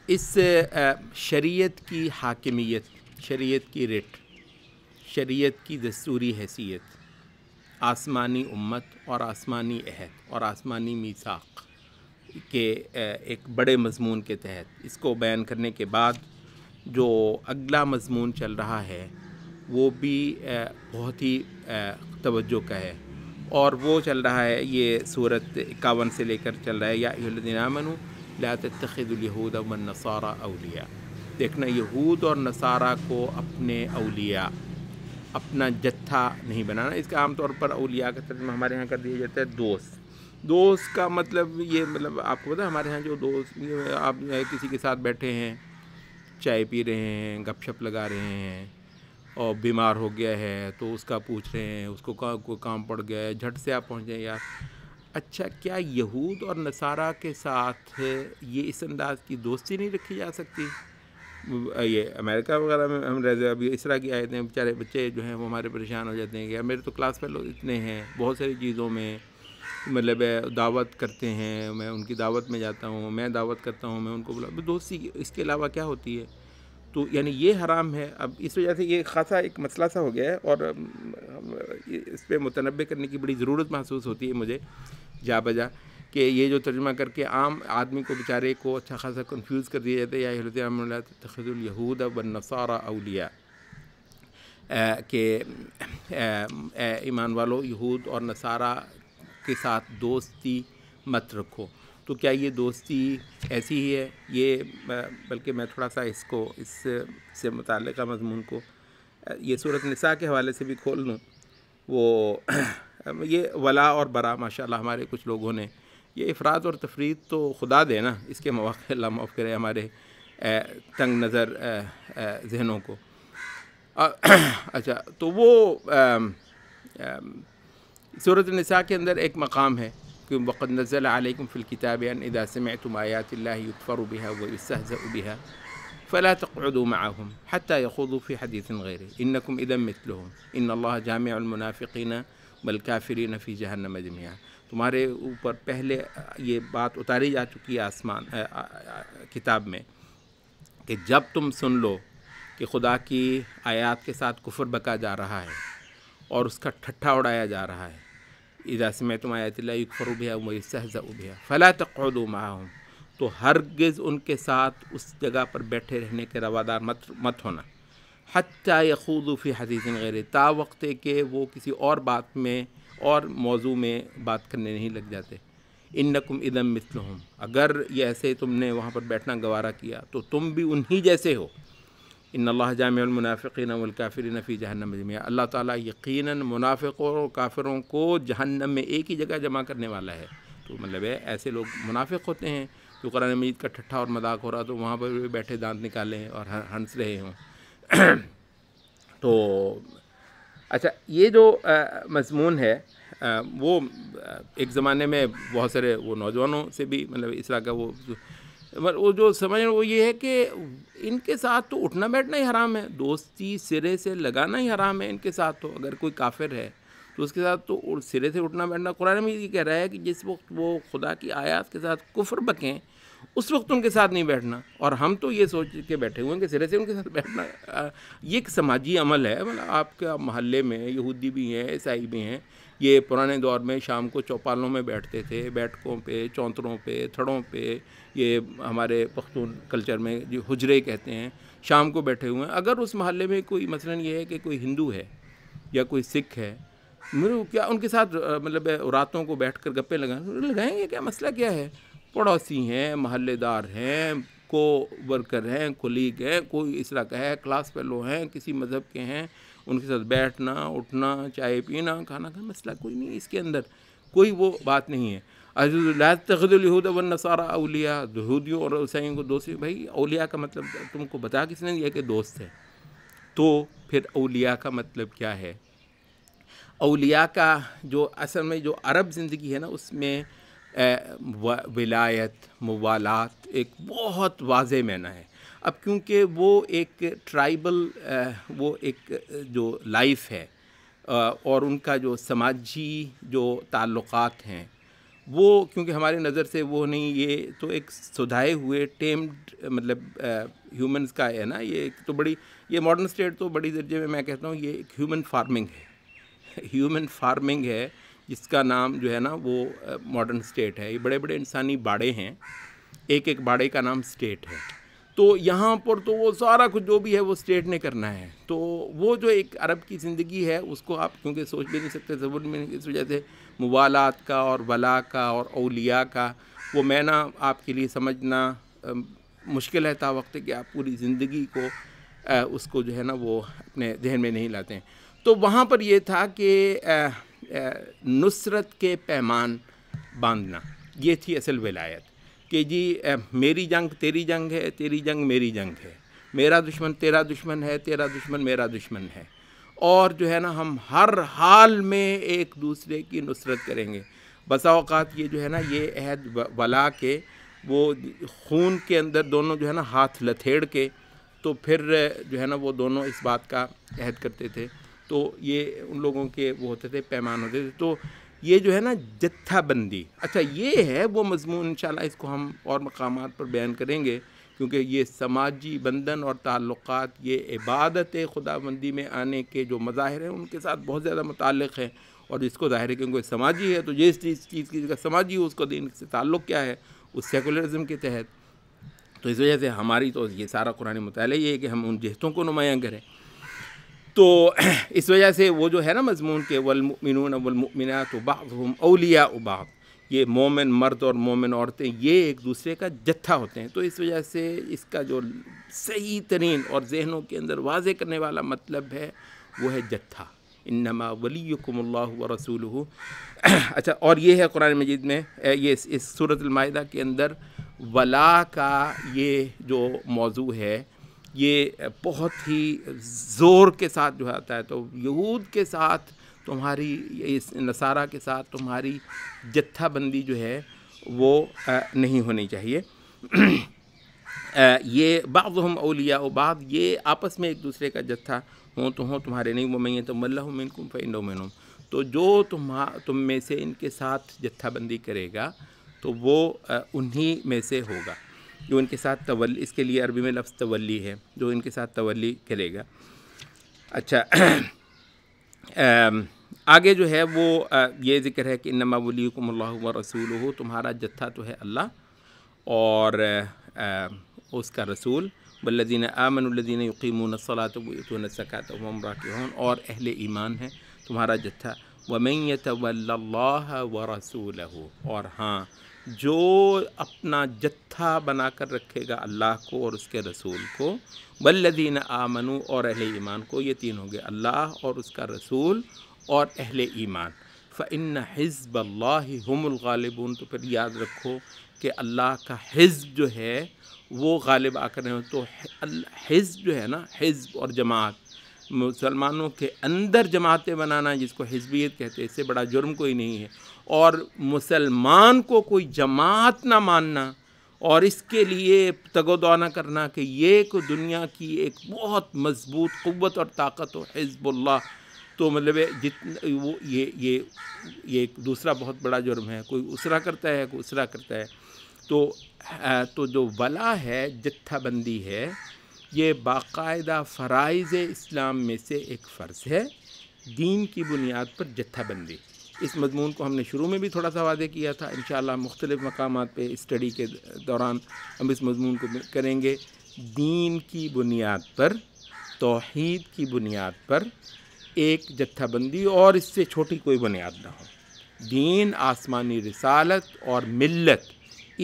اس شریعت کی حاکمیت، شریعت کی رٹ، شریعت کی دستوری حیثیت، آسمانی امت اور آسمانی عہد اور آسمانی میثاق کے ایک بڑے مضمون کے تحت اس کو بیان کرنے کے بعد جو اگلا مضمون چل رہا ہے وہ بھی بہت ہی توجہ کا ہے، اور وہ چل رہا ہے، یہ سورت 51 سے لے کر چل رہا ہے، یا ایھا الذین آمنوا لا تتخذوا اليہود والنصارى اولیاء۔ دیکھنا، یہود اور نصارہ کو اپنے اولیاء، اپنا جتھا نہیں بنانا۔ اس کا عام طور پر اولیاء کا ترجمہ ہمارے ہاں کر دیا جاتا ہے دوست۔ دوست کا مطلب یہ، مطلب آپ کو پتہ ہے ہمارے ہاں جو دوست، آپ کسی کے ساتھ بیٹھے ہیں، چائے پی رہے ہیں، گپ شپ لگا رہے ہیں، اور بیمار ہو گیا ہے تو اس کا پوچھ رہے ہیں، اس کو کوئی کام پڑ گیا ہے، جھٹ سے آپ پہنچ جائیں یار۔ اچھا، کیا یہود اور نصارہ کے ساتھ یہ اس انداز کی دوستی نہیں رکھی جا سکتی؟ یہ امریکہ وغیرہ میں ہم رہتے، ابھی اس طرح کی آیتیں، بیچارے بچے جو ہیں وہ ہمارے پریشان ہو جاتے ہیں کہ میرے تو کلاس فیلو اتنے ہیں، بہت ساری چیزوں میں مطلب دعوت کرتے ہیں، میں ان کی دعوت میں جاتا ہوں، میں دعوت کرتا ہوں، میں ان کو بلا، دوستی اس کے علاوہ کیا ہوتی ہے؟ تو یعنی یہ حرام ہے۔ اب اس وجہ سے یہ خاصا ایک مسئلہ سا ہو گیا ہے، اور اس پہ متنبع کرنے کی بڑی ضرورت محسوس ہوتی ہے مجھے جا بجا، کہ یہ جو ترجمہ کر کے عام آدمی کو بیچارے کو اچھا خاصا کنفیوز کر دیا جاتا ہے، یا ایھا الذین آمنوا لا تتخذوا اليہود والنصارى اولیاء، کہ اے ایمان والو، یہود اور نصارہ کے ساتھ دوستی مت رکھو۔ تو کیا یہ دوستی ایسی ہی ہے؟ یہ بلکہ میں تھوڑا سا اس کو، اس سے متعلقہ مضمون کو یہ سورۃ نساء کے حوالے سے بھی کھول لوں۔ وہ یہ ولا اور برا، ماشاءاللہ ہمارے کچھ لوگوں نے یہ افراد اور تفرید تو خدا دے نا، اس کے مواقع اللہ معاف کرے ہمارے تنگ نظر ذہنوں کو۔ اچھا، تو وہ سورۃ النساء کے اندر ایک مقام ہے کہ وَقَدْ نَزَّلَ عَلَيْكُمْ فِي الْكِتَابِ أَنْ إِذَا سَمِعْتُمْ آيَاتِ اللَّهِ يُكْفَرُ بِهَا وَيُسْتَهْزَأُ بِهَا فَلَا تَقْعُدُوا مَعَهُمْ حَتَّى يَخُوضُوا فِي حَدِيثٍ غَيْرِهِ إِنَّكُمْ إِذًا مِثْلُهُمْ إِنَّ اللَّهَ جَامِعُ الْمُنَافِقِينَ وَالْكَافِرِينَ فِي جَهَنَّمَ جَمِيعًا۔ تمہارے اوپر پہلے یہ بات اتاری جا چکی ہے آسمان کتاب میں، کہ جب تم سن لو کہ خدا کی آیات کے ساتھ کفر بکا جا رہا ہے اور اس کا ٹھٹھا اڑایا جا رہا ہے، اذا سمعتم آیات اللہ یکفر بها ویستہزأ بها فلا تقعدوا معهم، تو ہرگز ان کے ساتھ اس جگہ پر بیٹھے رہنے کے روادار مت ہونا، حتی یخوضوا فی حدیث غیرہ، تا وقت کہ وہ کسی اور بات میں اور موضوع میں بات کرنے نہیں لگ جاتے۔ انکم اذا مثلہم، اگر یہ ایسے تم نے وہاں پر بیٹھنا گوارا کیا تو تم بھی انہی جیسے ہو۔ ان اللہ جامع المنافقین والکافرین فی جہنم جميعا، اللہ تعالیٰ یقیناً منافقوں اور کافروں کو جہنم میں ایک ہی جگہ جمع کرنے والا ہے۔ تو مطلب ہے ایسے لوگ منافق ہوتے ہیں جو قرآن مجید کا ٹھٹھا اور مذاق ہو رہا تو وہاں پر بھی بیٹھے دانت نکالیں اور ہنس رہے ہوں۔ تو اچھا، یہ جو مضمون ہے وہ ایک زمانے میں بہت سارے وہ نوجوانوں سے بھی مطلب اس طرح کا وہ جو سمجھ وہ یہ ہے کہ ان کے ساتھ تو اٹھنا بیٹھنا ہی حرام ہے، دوستی سرے سے لگانا ہی حرام ہے ان کے ساتھ۔ تو اگر کوئی کافر ہے تو اس کے ساتھ تو سرے سے اٹھنا بیٹھنا، قرآن میں یہ کہہ رہا ہے کہ جس وقت وہ خدا کی آیات کے ساتھ کفر بکیں اس وقت ان کے ساتھ نہیں بیٹھنا، اور ہم تو یہ سوچ کے بیٹھے ہوئے ہیں کہ سرے سے ان کے ساتھ بیٹھنا یہ ایک سماجی عمل ہے۔ مطلب آپ کے محلے میں یہودی بھی ہیں، عیسائی بھی ہیں، یہ پرانے دور میں شام کو چوپالوں میں بیٹھتے تھے، بیٹھکوں پہ، چونتروں پہ، تھڑوں پہ، یہ ہمارے پختون کلچر میں جو حجرے کہتے ہیں، شام کو بیٹھے ہوئے ہیں۔ اگر اس محلے میں کوئی مثلاً یہ ہے کہ کوئی ہندو ہے یا کوئی سکھ ہے، کیا ان کے ساتھ مطلب راتوں کو بیٹھ کر گپے لگائیں گے؟ کیا مسئلہ کیا ہے؟ پڑوسی ہیں، محلے دار ہیں، کو ورکر ہیں، کولیگ ہیں، کوئی اس طرح کا ہے، کلاس فیلو ہیں، کسی مذہب کے ہیں، ان کے ساتھ بیٹھنا، اٹھنا، چائے پینا، کھانا کھانا، مسئلہ کوئی نہیں، اس کے اندر کوئی وہ بات نہیں ہے۔ لا تتخذوا اليہود والنصارى اولیاء، یہودیوں اور عیسائیوں کو دوست۔ بھائی اولیاء کا مطلب تم کو بتا کس نے دیا کہ دوست ہے؟ تو پھر اولیاء کا مطلب کیا ہے؟ اولیاء کا جو اصل میں جو عرب زندگی ہے نا، اس میں ولایت، موالات ایک بہت واضح معنی ہے۔ اب کیونکہ وہ ایک ٹرائبل وہ ایک جو لائف ہے، اور ان کا جو سماجی جو تعلقات ہیں وہ کیونکہ ہماری نظر سے وہ نہیں، یہ تو ایک سدھائے ہوئے ٹیمڈ مطلب ہیومنز کا ہے نا، یہ ایک تو بڑی، یہ ماڈرن اسٹیٹ تو بڑی درجے میں کہتا ہوں یہ ایک ہیومن فارمنگ ہے، ہیومن فارمنگ ہے جس کا نام جو ہے نا وہ ماڈرن اسٹیٹ ہے۔ یہ بڑے بڑے انسانی باڑے ہیں، ایک ایک باڑے کا نام اسٹیٹ ہے۔ تو یہاں پر تو وہ سارا کچھ جو بھی ہے وہ اسٹیٹ نے کرنا ہے۔ تو وہ جو ایک عرب کی زندگی ہے اس کو آپ کیونکہ سوچ بھی نہیں سکتے، تصور بھی نہیں، اس وجہ سے موالات کا اور ولا کا اور اولیاء کا وہ معنی آپ کے لیے سمجھنا مشکل ہے، تا وقت کہ آپ پوری زندگی کو اس کو جو ہے نا وہ اپنے ذہن میں نہیں لاتے ہیں۔ تو وہاں پر یہ تھا کہ نصرت کے پیمان باندھنا، یہ تھی اصل ولایت، کہ جی میری جنگ تیری جنگ ہے، تیری جنگ میری جنگ ہے، میرا دشمن تیرا دشمن ہے، تیرا دشمن میرا دشمن ہے، اور جو ہے نا ہم ہر حال میں ایک دوسرے کی نصرت کریں گے۔ بسا اوقات یہ جو ہے نا یہ عہد ولا کے وہ خون کے اندر دونوں جو ہے نا ہاتھ لتھیڑ کے تو پھر جو ہے نا وہ دونوں اس بات کا عہد کرتے تھے، تو یہ ان لوگوں کے وہ ہوتے تھے، پیمان ہوتے تھے۔ تو یہ جو ہے نا جتھا بندی، اچھا یہ ہے وہ مضمون، انشاءاللہ اس کو ہم اور مقامات پر بیان کریں گے، کیونکہ یہ سماجی بندھن اور تعلقات یہ عبادت خدا بندی میں آنے کے جو مظاہر ہیں ان کے ساتھ بہت زیادہ متعلق ہیں، اور جس کو ظاہر ہے کیونکہ سماجی ہے تو جس چیز کی جگہ سماجی ہو اس کو دین سے تعلق کیا ہے، اس سیکولرزم کے تحت۔ تو اس وجہ سے ہماری تو یہ سارا قرآن مطالعہ یہ ہے کہ ہم ان جہتوں کو نمایاں کریں۔ تو اس وجہ سے وہ جو ہے نا مضمون کے والمؤمنون والمؤمنات بعضهم اولیاء بعض، یہ مومن مرد اور مومن عورتیں یہ ایک دوسرے کا جتھا ہوتے ہیں۔ تو اس وجہ سے اس کا جو صحیح ترین اور ذہنوں کے اندر واضح کرنے والا مطلب ہے وہ ہے جتھا، انما ولیکم اللہ ورسولہ۔ اچھا، اور یہ ہے قرآن مجید میں یہ اس سورۃ المائدہ کے اندر ولا کا یہ جو موضوع ہے یہ بہت ہی زور کے ساتھ جو آتا ہے۔ تو یہود کے ساتھ تمہاری، اس نصارہ کے ساتھ تمہاری جتھا بندی جو ہے وہ نہیں ہونی چاہیے۔ یہ بعضهم اولیاء بعض، یہ آپس میں ایک دوسرے کا جتھا ہوں تو ہوں، تمہارے نہیں۔ ومن یتولہم منکم فانہ منہم، تو جو تم میں سے ان کے ساتھ جتھا بندی کرے گا تو وہ انہی میں سے ہوگا، جو ان کے ساتھ تولی، اس کے لیے عربی میں لفظ تولی ہے، جو ان کے ساتھ تولی کرے گا۔ اچھا، آگے جو ہے وہ یہ ذکر ہے کہ انما ولیکم اللہ ورسولہ، تمہارا جتھا تو ہے اللہ اور اس کا رسول، والذین آمنوا الذین یقیمون الصلاۃ ویؤتون الزکاۃ وہم راکعون، اور اہل ایمان ہے تمہارا جتھا۔ ومن یتول اللہ ورسولہ، اور ہاں جو اپنا جتھا بنا کر رکھے گا اللہ کو اور اس کے رسول کو، والذین آمنوا، اور اہل ایمان کو، یہ تین ہوں گے، اللہ اور اس کا رسول اور اہل ایمان۔ فإن حزب اللہ هم الغالبون، تو پھر یاد رکھو کہ اللہ کا حزب جو ہے وہ غالب آ کر رہے ہوں۔ تو حزب جو ہے نا، حزب اور جماعت، مسلمانوں کے اندر جماعتیں بنانا جس کو حزبیت کہتے ہیں، اس سے بڑا جرم کوئی نہیں ہے، اور مسلمان کو کوئی جماعت نہ ماننا اور اس کے لیے تگ و دو نہ کرنا کہ یہ کو دنیا کی ایک بہت مضبوط قوت اور طاقت ہو حزب اللہ، تو مطلب وہ یہ ایک دوسرا بہت بڑا جرم ہے۔ کوئی اسرا کرتا ہے، کوئی اسرا کرتا ہے۔ تو جو ولا ہے، جتھا بندی ہے، یہ باقاعدہ فرائض اسلام میں سے ایک فرض ہے، دین کی بنیاد پر جتھا بندی۔ اس مضمون کو ہم نے شروع میں بھی تھوڑا سا واضح کیا تھا، انشاءاللہ مختلف مقامات پہ اسٹڈی کے دوران ہم اس مضمون کو کریں گے۔ دین کی بنیاد پر، توحید کی بنیاد پر ایک جتھا بندی، اور اس سے چھوٹی کوئی بنیاد نہ ہو۔ دین، آسمانی رسالت اور ملت،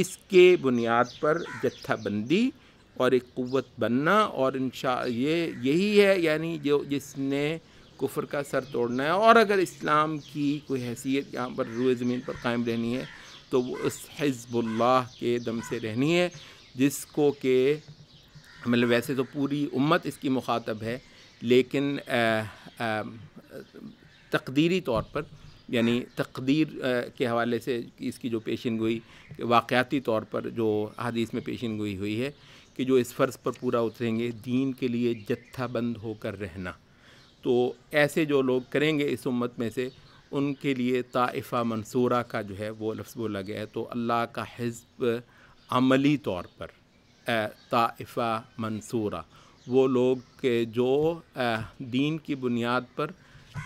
اس کے بنیاد پر جتھا بندی اور ایک قوت بننا، اور یہی ہے یعنی جو جس نے کفر کا سر توڑنا ہے، اور اگر اسلام کی کوئی حیثیت یہاں پر روئے زمین پر قائم رہنی ہے تو وہ اس حزب اللہ کے دم سے رہنی ہے، جس کو کہ مطلب ویسے تو پوری امت اس کی مخاطب ہے، لیکن تقدیری طور پر، یعنی تقدیر کے حوالے سے اس کی جو پیشن گوئی، واقعاتی طور پر جو حدیث میں پیشن گوئی ہوئی ہے کہ جو اس فرض پر پورا اتریں گے، دین کے لیے جتھا بند ہو کر رہنا، تو ایسے جو لوگ کریں گے اس امت میں سے، ان کے لیے طائفہ منصورہ کا جو ہے وہ لفظ بولا گیا ہے۔ تو اللہ کا حزب عملی طور پر طائفہ منصورہ وہ لوگ کہ جو دین کی بنیاد پر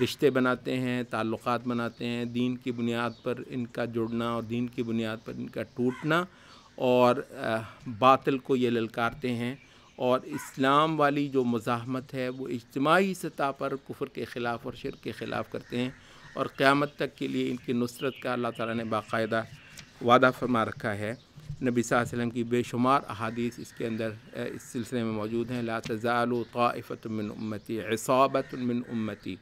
رشتے بناتے ہیں، تعلقات بناتے ہیں، دین کی بنیاد پر ان کا جڑنا اور دین کی بنیاد پر ان کا ٹوٹنا، اور باطل کو یہ للکارتے ہیں، اور اسلام والی جو مزاحمت ہے وہ اجتماعی سطح پر کفر کے خلاف اور شرک کے خلاف کرتے ہیں، اور قیامت تک کے لیے ان کی نصرت کا اللہ تعالیٰ نے باقاعدہ وعدہ فرما رکھا ہے۔ نبی صلی اللہ علیہ وسلم کی بے شمار احادیث اس کے اندر اس سلسلے میں موجود ہیں۔ لا تزال طائفة من امتی، عصابة من امتی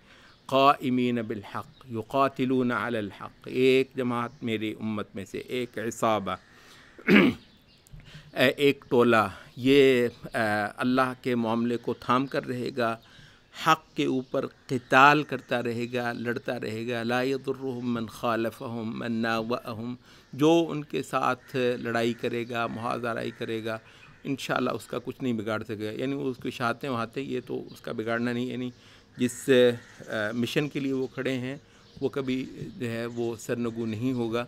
قائمین بالحق یقاتلون علی الحق، ایک جماعت میری امت میں سے، ایک عصابہ ایک ٹولہ، یہ اللہ کے معاملے کو تھام کر رہے گا، حق کے اوپر قتال کرتا رہے گا، لڑتا رہے گا، لا یضرهم من خالفهم من ناوأهم، جو ان کے ساتھ لڑائی کرے گا، محاذرائی کرے گا، انشاءاللہ اس کا کچھ نہیں بگاڑ سکے گا۔ یعنی وہ اس کو شاہتے وہاتے، یہ تو اس کا بگاڑنا نہیں، یعنی جس مشن کے لیے وہ کھڑے ہیں وہ کبھی جو ہے وہ سرنگو نہیں ہوگا۔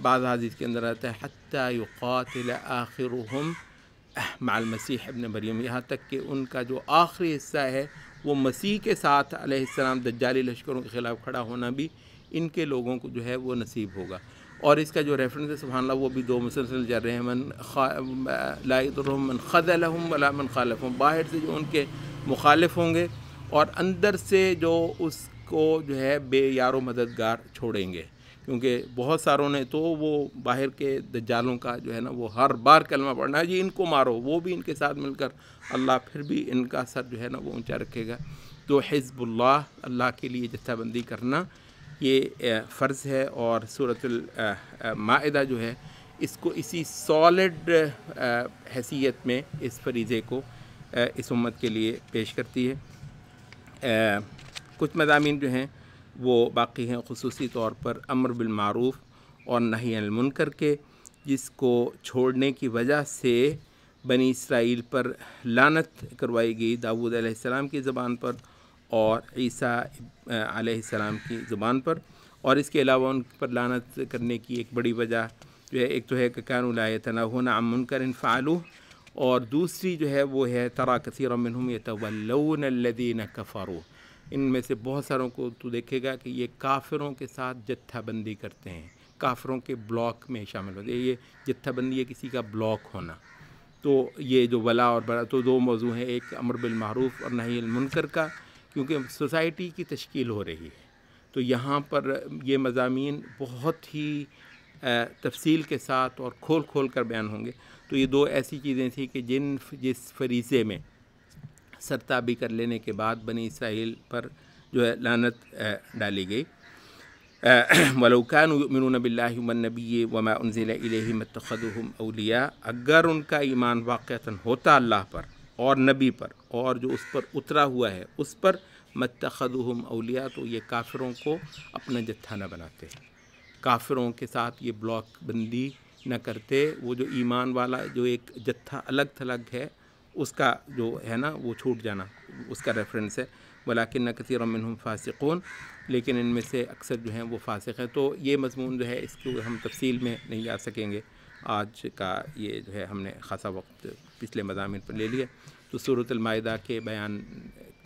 بعض حدیث کے اندر آتا ہے حتیٰ یقاتل آخرهم مع المسیح ابن مریم، یہاں تک کہ ان کا جو آخری حصہ ہے وہ مسیح کے ساتھ علیہ السلام دجالی لشکروں کے خلاف کھڑا ہونا بھی ان کے لوگوں کو جو ہے وہ نصیب ہوگا۔ اور اس کا جو ریفرنس ہے سبحان اللہ وہ بھی دو مسلسل جا رہے ہیں، لا یضرهم من خذلهم ولا من خالفهم، باہر سے جو ان کے مخالف ہوں گے اور اندر سے جو اس کو جو ہے بے یار و مددگار چھوڑیں گے، کیونکہ بہت ساروں نے تو وہ باہر کے دجالوں کا جو ہے نا وہ ہر بار کلمہ پڑھنا ہے جی ان کو مارو، وہ بھی ان کے ساتھ مل کر اللہ پھر بھی ان کا سر جو ہے نا وہ اونچا رکھے گا۔ تو حزب اللہ کے لیے جتھہ بندی کرنا یہ فرض ہے، اور سورۃ المائدہ جو ہے اس کو اسی سالڈ حیثیت میں اس فریضے کو اس امت کے لیے پیش کرتی ہے۔ کچھ مضامین جو ہیں وہ باقی ہیں، خصوصی طور پر امر بالمعروف اور نہی عن المنکر کے، جس کو چھوڑنے کی وجہ سے بنی اسرائیل پر لعنت کروائی گئی داؤد علیہ السلام کی زبان پر اور عیسیٰ علیہ السلام کی زبان پر، اور اس کے علاوہ ان پر لعنت کرنے کی ایک بڑی وجہ جو ہے ایک تو ہے کہ کانوا لا یتناہون عن منکر فعلوہ، اور دوسری جو ہے وہ ہے تری کثیرا منہم یتولون الذین کفروا، ان میں سے بہت ساروں کو تو دیکھے گا کہ یہ کافروں کے ساتھ جتھہ بندی کرتے ہیں، کافروں کے بلاک میں شامل ہوتے ہیں۔ یہ جتھہ بندی ہے کسی کا بلاک ہونا، تو یہ جو ولا اور برا، تو دو موضوع ہیں، ایک امر بالمعروف اور نہی عن المنکر کا، کیونکہ سوسائٹی کی تشکیل ہو رہی ہے، تو یہاں پر یہ مضامین بہت ہی تفصیل کے ساتھ اور کھول کھول کر بیان ہوں گے۔ تو یہ دو ایسی چیزیں تھیں کہ جس فریضے میں سرتابی کر لینے کے بعد بنی اسرائیل پر جو ہے لعنت ڈالی گئی۔ وَلَوْ كَانُوا يُؤْمِنُونَ بِاللَّهِ وَالنَّبِيِّ وَمَا أُنزِلَ إِلَيْهِمْ اتَّخَذُوهُمْ أَوْلِيَاءَ، اگر ان کا ایمان واقعتاً ہوتا اللہ پر اور نبی پر اور جو اس پر اترا ہوا ہے اس پر، مَتَّخَذُوهُمْ أَوْلِيَاءَ، تو یہ کافروں کو اپنا جتھا نہ بناتے، کافروں کے ساتھ یہ بلاک بندی نہ کرتے۔ وہ جو ایمان والا جو ایک جتھا الگ تھلگ ہے اس کا جو ہے نا وہ چھوٹ جانا، اس کا ریفرنس ہے وَلَٰكِنَّ كَثِيرًا مِّنْهُمْ فَاسِقُونَ، لیکن ان میں سے اکثر جو ہیں وہ فاسق ہیں۔ تو یہ مضمون جو ہے اس کو ہم تفصیل میں نہیں جا سکیں گے، آج کا یہ جو ہے ہم نے خاصا وقت پچھلے مضامین پر لے لیا، تو سورۃ المائدہ کے بیان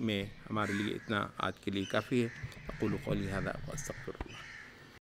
میں ہمارے لیے اتنا آج کے لیے کافی ہے۔ اقول قولی ھذا واستغفر اللہ۔